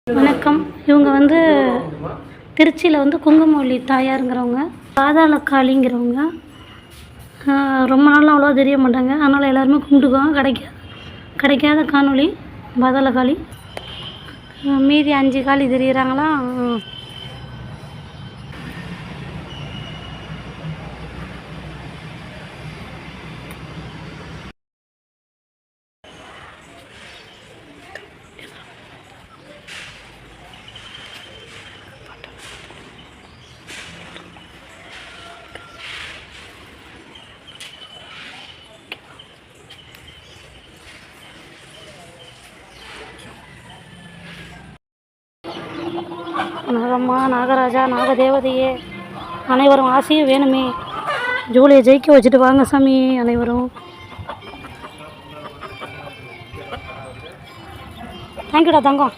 வணக்கம். இவங்க வந்து திருச்சியில் வந்து குங்குமவள்ளி தாயாருங்கிறவங்க, பாதாள காளிங்கிறவங்க. ரொம்ப நாள் அவ்வளோவா தெரிய மாட்டாங்க. அதனால் எல்லாருமே கும்பிட்டுக்குவாங்க. கிடைக்காத காணொளி பாதாள காளி. மீதி 5 காளி தெரியுறாங்களா? நாகம்மா, நாகராஜா, நாகதேவதையே, அனைவரும் ஆசையும் வேணுமே. ஜூலியை ஜெயிக்க வச்சுட்டு வாங்க சாமி அனைவரும். தேங்க்யூடா தங்கம்.